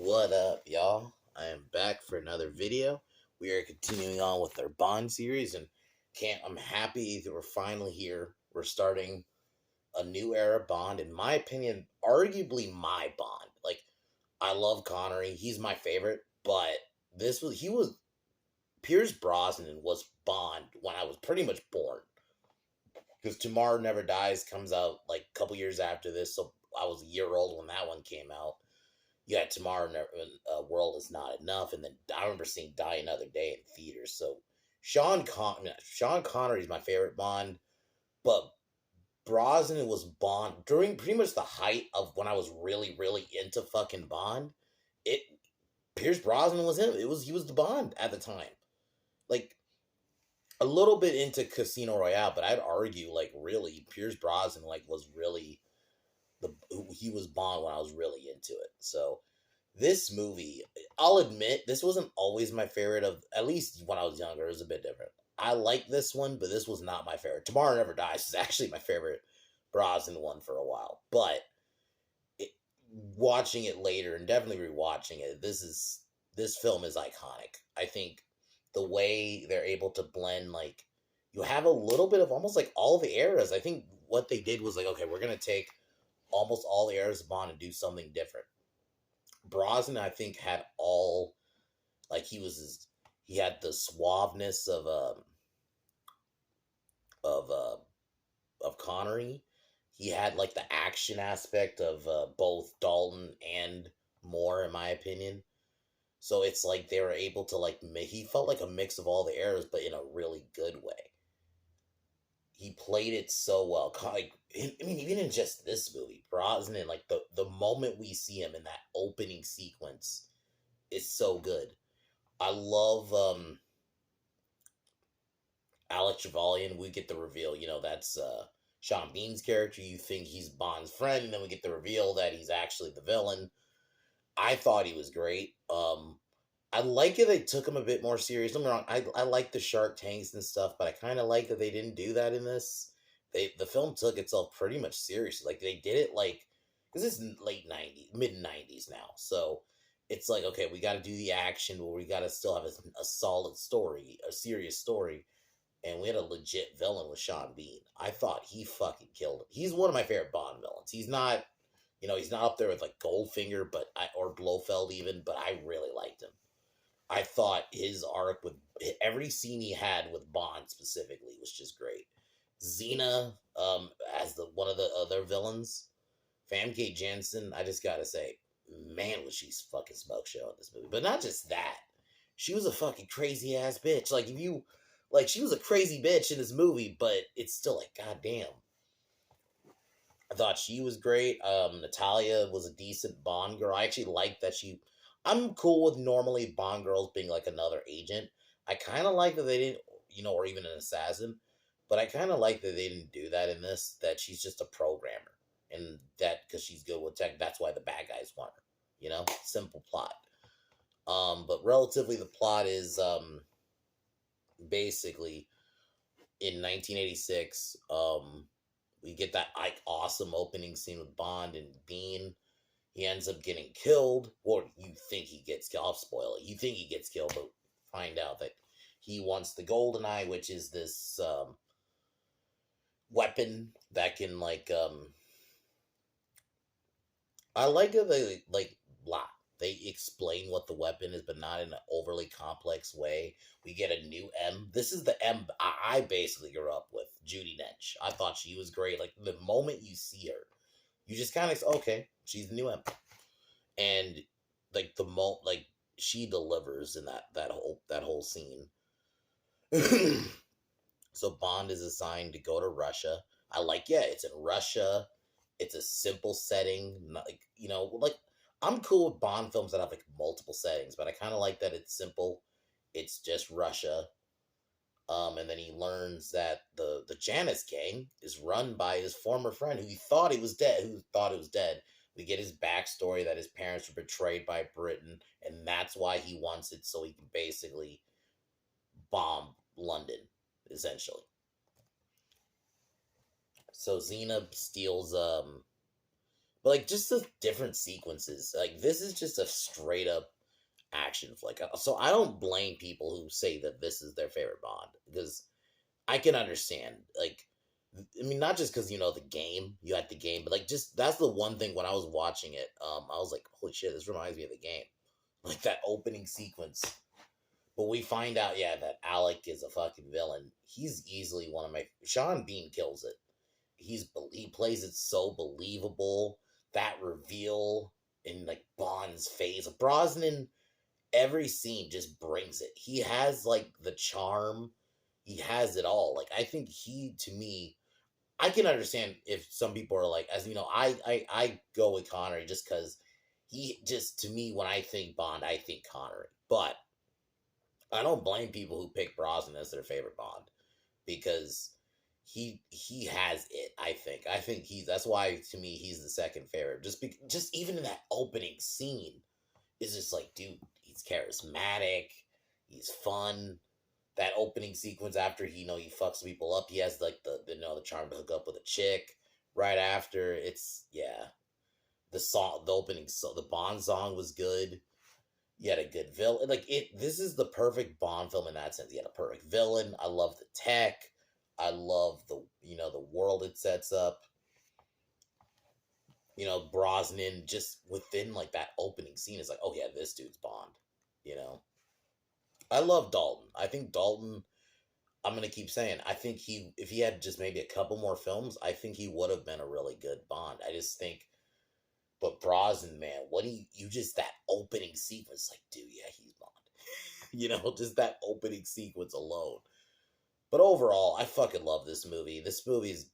What up, y'all? I am back for another video. We are continuing on with our Bond series, and I'm happy that we're finally here. We're starting a new era Bond. In my opinion, arguably my Bond. Like, I love Connery. He's my favorite, but Pierce Brosnan was Bond when I was pretty much born. Because Tomorrow Never Dies comes out like a couple years after this, so I was a year old when that one came out. You got Tomorrow Never, World Is Not Enough, and then I remember seeing Die Another Day in theaters. So Sean Connery is my favorite Bond, but Brosnan was Bond during pretty much the height of when I was really, really into fucking Bond. It Pierce Brosnan was him. He was the Bond at the time. Like, a little bit into Casino Royale, but I'd argue like really Pierce Brosnan was really he was Bond when I was really into it. So this movie, I'll admit, this wasn't always my favorite of, at least when I was younger, it was a bit different. I like this one, but this was not my favorite. Tomorrow Never Dies is actually my favorite Brosnan one for a while. But watching it later and definitely rewatching it, this film is iconic. I think the way they're able to blend, like, you have a little bit of almost like all the eras. I think what they did was like, okay, we're going to take almost all the eras of Bond and do something different. Brosnan, I think, had all, like, he had the suaveness of Connery. He had like the action aspect of both Dalton and Moore, in my opinion. So it's like they were able to he felt like a mix of all the eras, but in a really good way. He played it so well. Like, I mean, even in just this movie, Brosnan, like the moment we see him in that opening sequence is so good. I love Alex Trevelyan. We get the reveal, that's Sean Bean's character. You think he's Bond's friend, and then we get the reveal that he's actually the villain. I thought he was great. I like it they took him a bit more serious. Don't get me wrong, I like the shark tanks and stuff, but I kind of like that they didn't do that in this. The film took itself pretty much seriously. Like, they did it because it's late 90s, mid 90s now. So it's like, okay, we got to do the action, but we got to still have a solid story, a serious story. And we had a legit villain with Sean Bean. I thought he fucking killed him. He's one of my favorite Bond villains. He's not, he's not up there with like Goldfinger, or Blofeld even, but I really liked him. I thought his arc with every scene he had with Bond specifically was just great. Xena, as one of the other villains, Famke Janssen, I just gotta say, man, was she fucking smoke show in this movie. But not just that, she was a fucking crazy ass bitch. She was a crazy bitch in this movie, but it's still like, goddamn. I thought she was great. Natalia was a decent Bond girl. I actually like that I'm cool with normally Bond girls being like another agent. I kind of like that they didn't, or even an assassin, but I kind of like that they didn't do that in this, that she's just a programmer. And that, because she's good with tech, that's why the bad guys want her. Simple plot. But relatively, the plot is, basically, in 1986, we get that awesome opening scene with Bond and Bean. He ends up getting killed, or you think he gets killed. I'll spoil it. You think he gets killed, but find out that he wants the Goldeneye, which is this weapon that can I like it. They explain what the weapon is, but not in an overly complex way. We get a new M. This is the M I basically grew up with, Judi Dench. I thought she was great. Like, the moment you see her, you just kind of, okay, she's the new M. And she delivers in that whole scene. So Bond is assigned to go to Russia. It's in Russia. It's a simple setting. Not I'm cool with Bond films that have multiple settings, but I kind of like that it's simple. It's just Russia. And then he learns that the Janus gang is run by his former friend who thought he was dead. We get his backstory that his parents were betrayed by Britain, and that's why he wants it, so he can basically bomb London, essentially. So Xena steals, But like just the different sequences, like this is just a straight up action flick. So I don't blame people who say that this is their favorite Bond because I can understand. Like, I mean, not just because the game, you had the game, but like just that's the one thing when I was watching it, I was like, holy shit, this reminds me of the game, like that opening sequence. But we find out, yeah, that Alec is a fucking villain. He's easily one of my. Sean Bean kills it. He plays it so believable. That reveal in like Bond's face, Brosnan, every scene just brings it. He has like the charm. He has it all. Like I think he, to me, I can understand if some people are like, as you know, I go with Connery just because he just to me when I think Bond, I think Connery. But I don't blame people who pick Brosnan as their favorite Bond because he has it. I think he's that's why to me he's the second favorite. Just even in that opening scene, it's just like, dude, he's charismatic, he's fun. That opening sequence after he fucks people up, he has like the charm to hook up with a chick right after. It's yeah, the opening the Bond song was good. You had a good villain. Like this is the perfect Bond film in that sense. You had a perfect villain. I love the tech. I love the world it sets up. Brosnan just within like that opening scene is like, oh yeah, this dude's Bond. You know, I love Dalton. I think Dalton. I'm gonna keep saying. I think if he had just maybe a couple more films, I think he would have been a really good Bond. I just think, but Brosnan, man, what do you just that opening sequence, like, dude, yeah, he's Bond. Just that opening sequence alone. But overall, I fucking love this movie. This movie is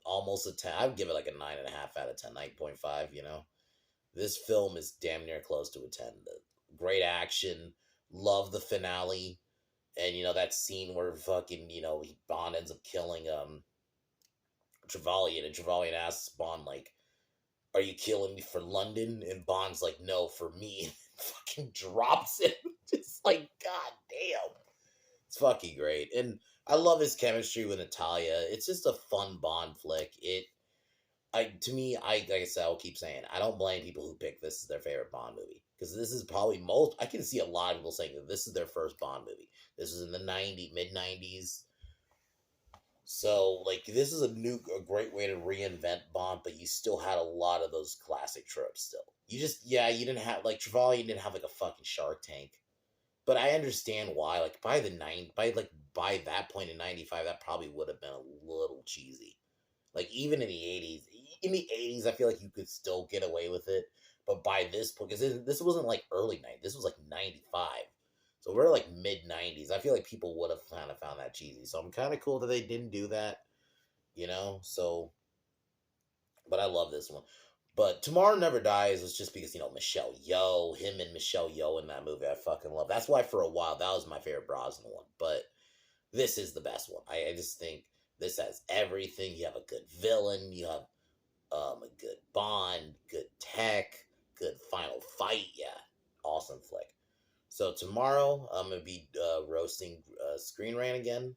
almost a 10. I'd give it like a 9.5 out of 10, 9.5. This film is damn near close to a 10. Great action. Love the finale. And that scene where fucking Bond ends up killing Trevelyan, and Trevelyan asks Bond like, "Are you killing me for London?" And Bond's like, "No, for me." And fucking drops it. Just like, god damn, it's fucking great. And I love his chemistry with Natalia. It's just a fun Bond flick. To me, like I said, I'll keep saying, I don't blame people who pick this as their favorite Bond movie because this is probably I can see a lot of people saying that this is their first Bond movie. This was in the mid '90s, so like this is a great way to reinvent Bond, but you still had a lot of those classic tropes. Still, you didn't have like Trevelyan didn't have like a fucking Shark Tank, but I understand why. Like by that point in '95, that probably would have been a little cheesy. Like even in the 80s, I feel like you could still get away with it. But by this point, because this wasn't like early '90s, this was like '95. So we're like mid '90s. I feel like people would have kind of found that cheesy. So I'm kind of cool that they didn't do that. So, but I love this one. But Tomorrow Never Dies was just because Michelle Yeoh, him and Michelle Yeoh in that movie, I fucking love. That's why for a while that was my favorite Brosnan one. But this is the best one. I just think this has everything. You have a good villain. You have a good Bond, good tech, good final fight. Yeah, awesome flick. So tomorrow I'm gonna be roasting Screen Rant again,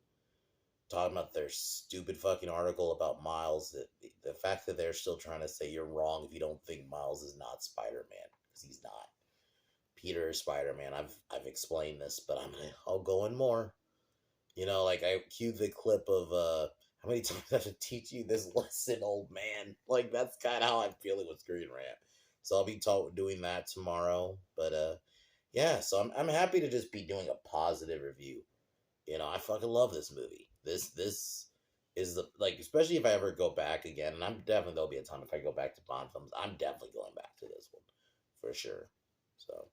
talking about their stupid fucking article about Miles. The fact that they're still trying to say you're wrong if you don't think Miles is not Spider-Man, because he's not. Peter is Spider-Man. I've explained this, but I'll go in more. Like I cued the clip of how many times I have to teach you this lesson, old man. Like that's kind of how I'm feeling with Screen Rant. So I'll be doing that tomorrow. But yeah, so I'm happy to just be doing a positive review. I fucking love this movie. This is the like, especially if I ever go back again, and there'll be a time if I go back to Bond films, I'm definitely going back to this one for sure. So,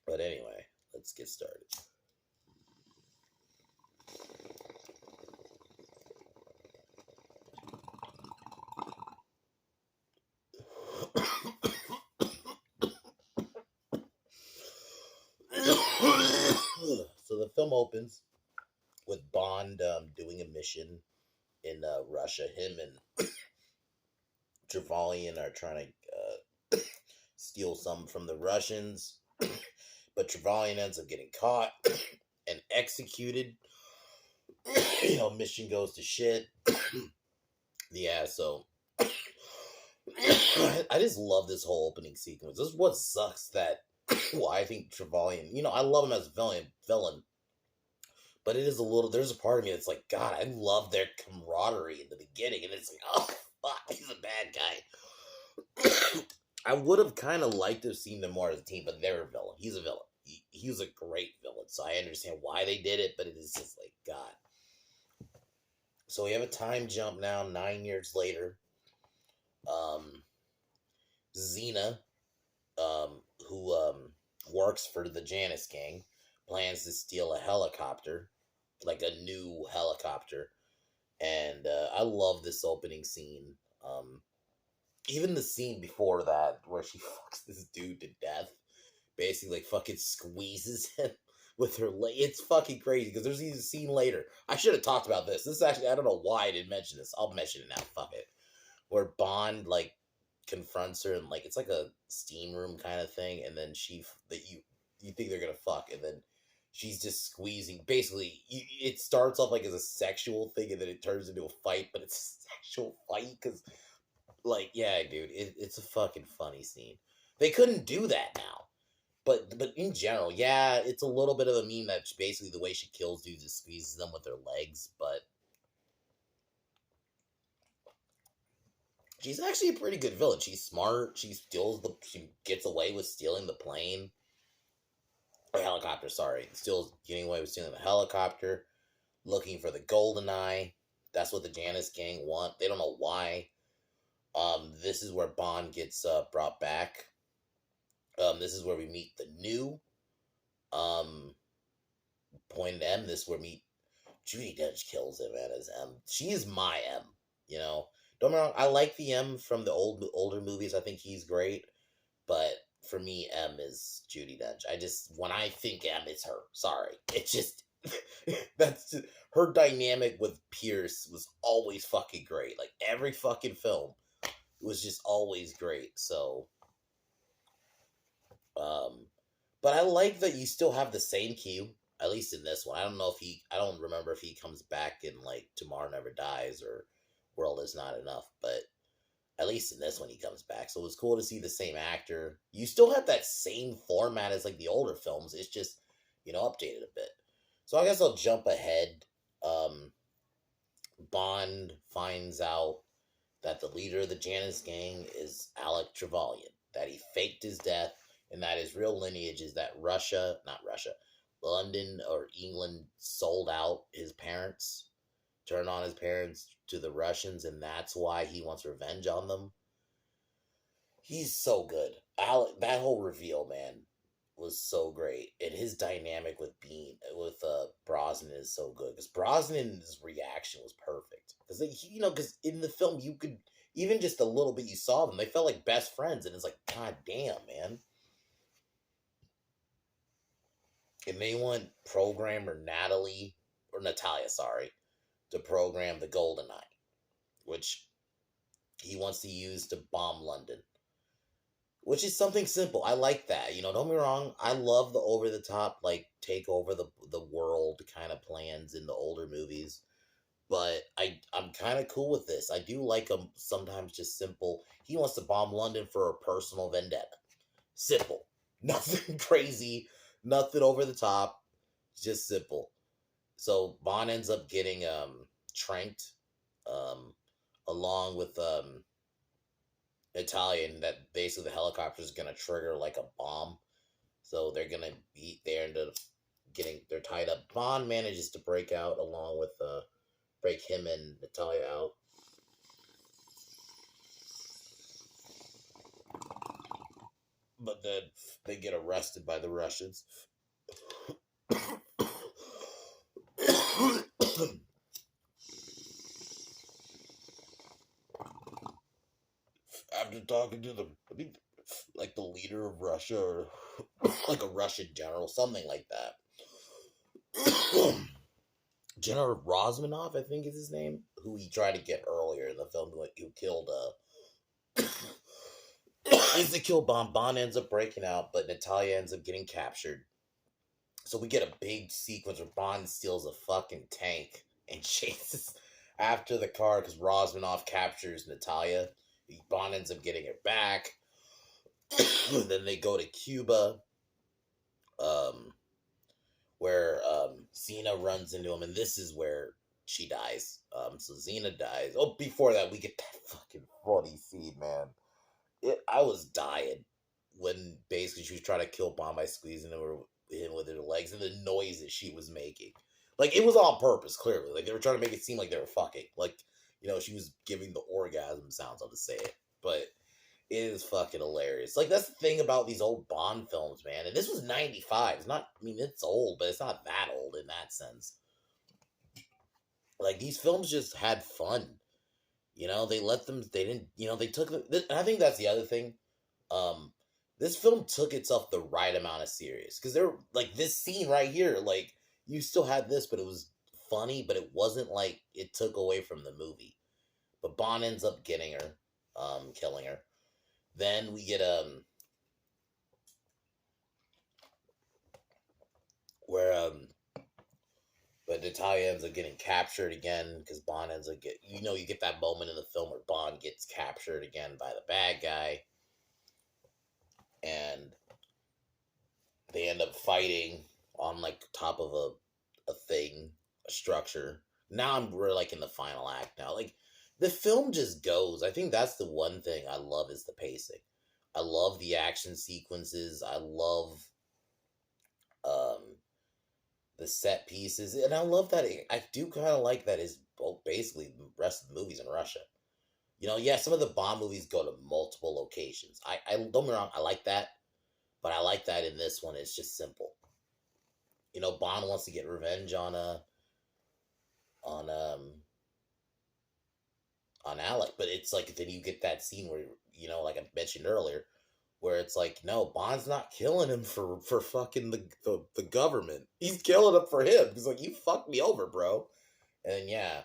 but anyway, let's get started. So the film opens with Bond doing a mission in Russia. Him and Trevelyan are trying to steal some from the Russians, but Trevelyan ends up getting caught and executed. Mission goes to shit. Yeah, so I just love this whole opening sequence. This is what sucks that well, I think Trevelyan, I love him as a villain, but it is a little there's a part of me that's like, God, I love their camaraderie in the beginning, and it's like, oh fuck, he's a bad guy. I would have kind of liked to have seen them more as a team, but they're a villain. He's a villain. He was a great villain, so I understand why they did it, but it is just like, God. So we have a time jump now, 9 years later. Um, Xena, who works for the Janus gang, plans to steal a helicopter, like a new helicopter. And I love this opening scene. Even the scene before that, where she fucks this dude to death, basically like fucking squeezes him with her leg. It's fucking crazy because there's even a scene later. I should have talked about this. This is actually, I don't know why I didn't mention this. I'll mention it now. Fuck it. Where Bond like confronts her and like it's like a steam room kind of thing, and then you think they're gonna fuck, and then she's just squeezing. Basically, it starts off like as a sexual thing, and then it turns into a fight, but it's a sexual fight because, like, yeah, dude, it's a fucking funny scene. They couldn't do that now. But in general, yeah, it's a little bit of a meme that basically the way she kills dudes is squeezes them with her legs, but she's actually a pretty good villain. She's smart. She gets away with stealing the plane. Or helicopter, sorry. Still getting away with stealing the helicopter. Looking for the Goldeneye. That's what the Janus gang want. They don't know why. This is where Bond gets brought back. This is where we meet the new point M. This is where we meet Judi Dench kills him, man, as M. She is my M, you know. Don't get me wrong, I like the M from the older movies. I think he's great, but for me, M is Judi Dench. When I think M, it's her. Sorry, it just that's just, her dynamic with Pierce was always fucking great. Like every fucking film was just always great. So, but I like that you still have the same Q. At least in this one, I don't remember if he comes back in like Tomorrow Never Dies or World Is Not Enough, but at least in this one he comes back. So it was cool to see the same actor. You still have that same format as like the older films. It's just, updated a bit. So I guess I'll jump ahead. Bond finds out that the leader of the Janus gang is Alec Trevelyan, that he faked his death, and that his real lineage is that London or England sold out his parents, turned on his parents to the Russians, and that's why he wants revenge on them. He's so good. Alec, that whole reveal, man, was so great, and his dynamic with Brosnan is so good because Brosnan's reaction was perfect because because in the film you could even just a little bit you saw them, they felt like best friends, and it's like, God damn, man. And they want programmer Natalia, sorry, to program the Goldeneye, which he wants to use to bomb London. Which is something simple. I like that. Don't get me wrong. I love the over the top, like take over the world kind of plans in the older movies. But I'm kind of cool with this. I do like them sometimes just simple. He wants to bomb London for a personal vendetta. Simple. Nothing crazy. Nothing over the top. Just simple. So Bond ends up getting tranked along with Italian, that basically the helicopter is gonna trigger like a bomb, so they're gonna be there and they're tied up. Bond manages to break out along with break him and Natalia out. But then they get arrested by the Russians. After talking to I think, like the leader of Russia or like a Russian general, something like that. General Rosmanov, I think is his name, who he tried to get earlier in the film, who killed is the kill bomb. Bond ends up breaking out, but Natalia ends up getting captured. So we get a big sequence where Bond steals a fucking tank and chases after the car because Rosmanov captures Natalia. Bond ends up getting her back. Then they go to Cuba, um, where Xena runs into him, and this is where she dies. So Xena dies. Oh, before that, we get that fucking funny scene, man. I was dying when basically she was trying to kill Bond by squeezing him with her legs, and the noise that she was making. Like, it was on purpose, clearly. Like, they were trying to make it seem like they were fucking. Like, she was giving the orgasm sounds, I'll just say it. But it is fucking hilarious. Like, that's the thing about these old Bond films, man. And this was 95. It's not, I mean, it's old, but it's not that old in that sense. Like, these films just had fun. They didn't, they took, I think that's the other thing. Um, this film took itself the right amount of serious. Because they're, like, this scene right here, like, you still had this, but it was funny, but it wasn't like it took away from the movie. But Bond ends up getting her, killing her. Then we get where but Natalia ends up getting captured again because Bond ends up you get that moment in the film where Bond gets captured again by the bad guy, and they end up fighting on like top of a thing, a structure. Now we're like in the final act now. Like, the film just goes. I think that's the one thing I love is the pacing. I love the action sequences. I love um the set pieces, and I love that. I do kind of like that is basically the rest of the movies in Russia. Yeah, some of the Bond movies go to multiple locations. I don't get me wrong, I like that, but I like that in this one. It's just simple. Bond wants to get revenge on on Alec, but it's like then you get that scene where like I mentioned earlier, where it's like, no, Bond's not killing him for fucking the government. He's killing him for him. He's like, you fucked me over, bro. And yeah,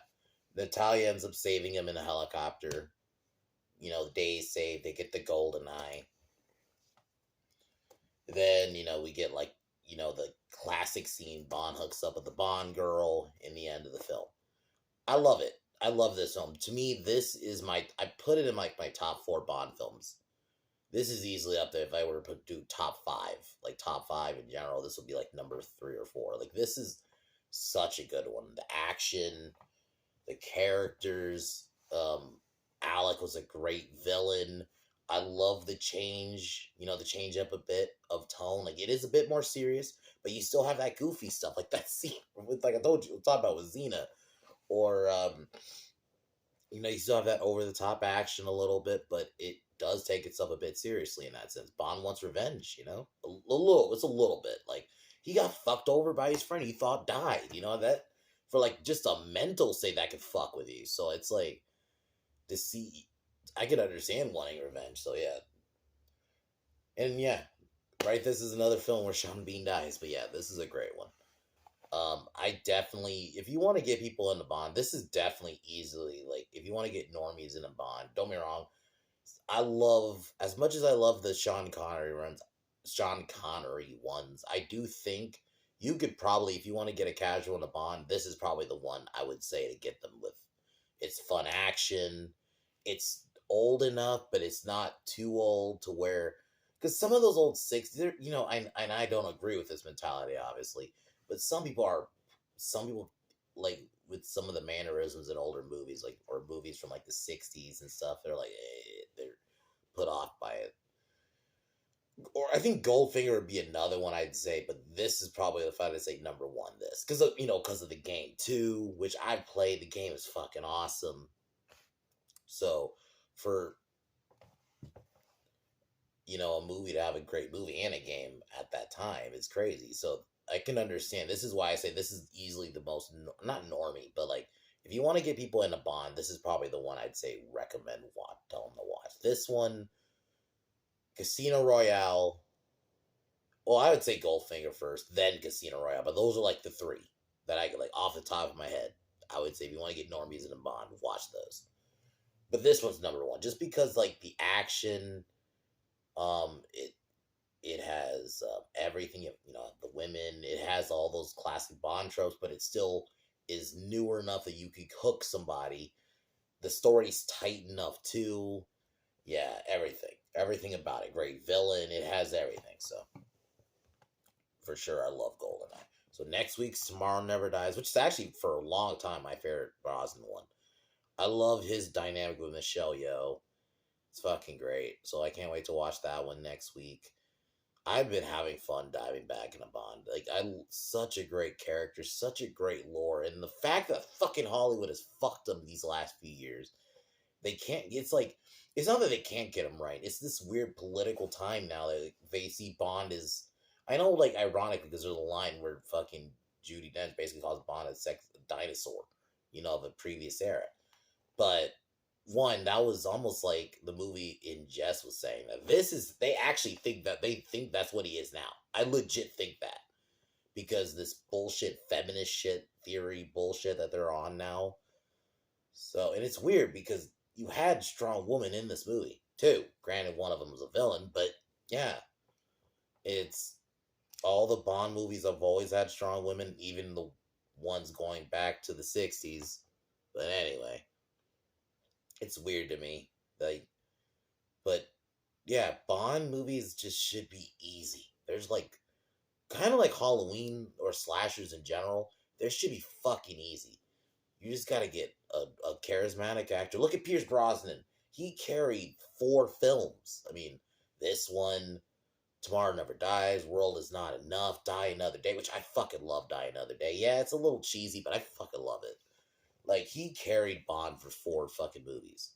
Natalia ends up saving him in a helicopter. The day's saved. They get the Goldeneye. Then we get like the classic scene. Bond hooks up with the Bond girl in the end of the film. I love it. I love this film. To me, this is I put it in like my top 4 Bond films. This is easily up there. If I were to do top 5, like top 5 in general, this would be like number 3 or 4. Like, this is such a good one. The action, the characters. Alec was a great villain. I love the change. The change up a bit of tone. Like, it is a bit more serious, but you still have that goofy stuff, like that scene with, like I told you, we'll talk about with Xena, or you still have that over the top action a little bit, but it does take itself a bit seriously in that sense. Bond wants revenge, a little. It's a little bit like he got fucked over by his friend he thought died. That for like just a mental state that could fuck with you. So it's like to see, I could understand wanting revenge. So yeah, and yeah, right. This is another film where Sean Bean dies, but yeah, this is a great one. I definitely, if you want to get people into Bond, this is definitely easily like if you want to get normies in a Bond. Don't get me wrong, I love, as much as I love the Sean Connery ones. I do think you could probably, if you want to get a casual in a Bond, this is probably the one I would say to get them with. It's fun action. It's old enough, but it's not too old to where, because some of those old 60s, and I don't agree with this mentality, obviously, but some people like with some of the mannerisms in older movies, like, or movies from like the 60s and stuff, they're like, they're put off by it. Or I think Goldfinger would be another one I'd say, but this is probably if I'd say number 1. This because of the game too, which I've played. The game is fucking awesome. So for a movie to have a great movie and a game at that time is crazy. So I can understand. This is why I say this is easily the most not normie, but like if you want to get people into Bond, this is probably the one I'd say recommend tell them to watch. This one, Casino Royale. Well, I would say Goldfinger first, then Casino Royale, but those are like the 3 that I like off the top of my head. I would say if you want to get normies into Bond, watch those. But this one's number 1 just because like the action, it has everything. The women. It has all those classic Bond tropes, but it still is newer enough that you could hook somebody. The story's tight enough too. Yeah, everything about it. Great villain. It has everything. So for sure, I love Goldeneye. So next week's Tomorrow Never Dies, which is actually for a long time my favorite Brosnan one. I love his dynamic with Michelle Yeoh. It's fucking great. So I can't wait to watch that one next week. I've been having fun diving back into Bond. Like, such a great character, such a great lore, and the fact that fucking Hollywood has fucked him these last few years. They can't. It's like, it's not that they can't get him right. It's this weird political time now that they see Bond is. I know, like, ironically, because there's a line where fucking Judi Dench basically calls Bond a sex dinosaur, of a previous era. But one, that was almost like the movie in Jest was saying that this is, they actually think that's what he is now. I legit think that, because this bullshit feminist shit theory bullshit that they're on now. So, and it's weird because you had strong women in this movie too. Granted, one of them was a villain, but yeah, it's all the Bond movies have always had strong women, even the ones going back to the 60s. But anyway, it's weird to me. Like, but yeah, Bond movies just should be easy. There's like, kind of like Halloween or slashers in general, there should be fucking easy. You just gotta get a charismatic actor. Look at Pierce Brosnan. He carried 4 films. I mean, this one, Tomorrow Never Dies, World Is Not Enough, Die Another Day, which I fucking love Die Another Day. Yeah, it's a little cheesy, but I fucking love it. Like, he carried Bond for 4 fucking movies.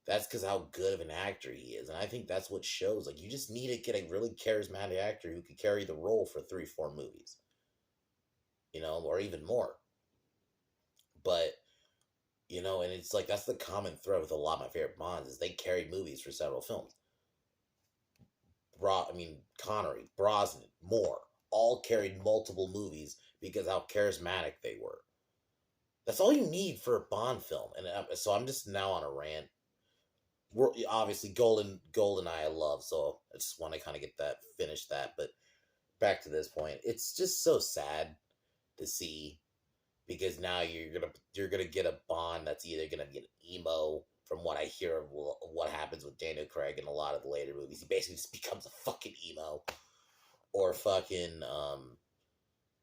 That's because how good of an actor he is. And I think that's what shows. Like, you just need to get a really charismatic actor who could carry the role for 3, 4 movies, or even more. But, and it's like, that's the common thread with a lot of my favorite Bonds is they carried movies for several films. Connery, Brosnan, Moore, all carried multiple movies because how charismatic they were. That's all you need for a Bond film. And so I'm just now on a rant. Obviously Goldeneye I love, so I just want to kind of finish that. But back to this point, it's just so sad to see, because now you're gonna get a Bond that's either gonna be an emo, from what I hear of what happens with Daniel Craig in a lot of the later movies. He basically just becomes a fucking emo, or fucking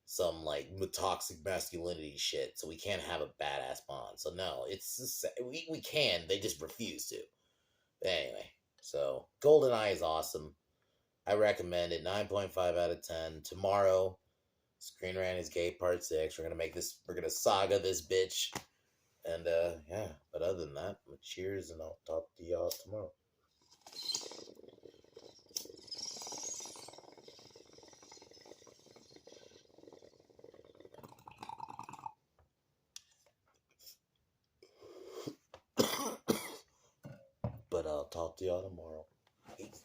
some like toxic masculinity shit. So we can't have a badass Bond. So no, it's just, we can. They just refuse to. But anyway, so GoldenEye is awesome. I recommend it. 9.5 out of 10. Tomorrow, Screen Rant is Gay Part 6. We're gonna saga this bitch. And yeah, but other than that, cheers, and I'll talk to y'all tomorrow. But I'll talk to y'all tomorrow. Peace.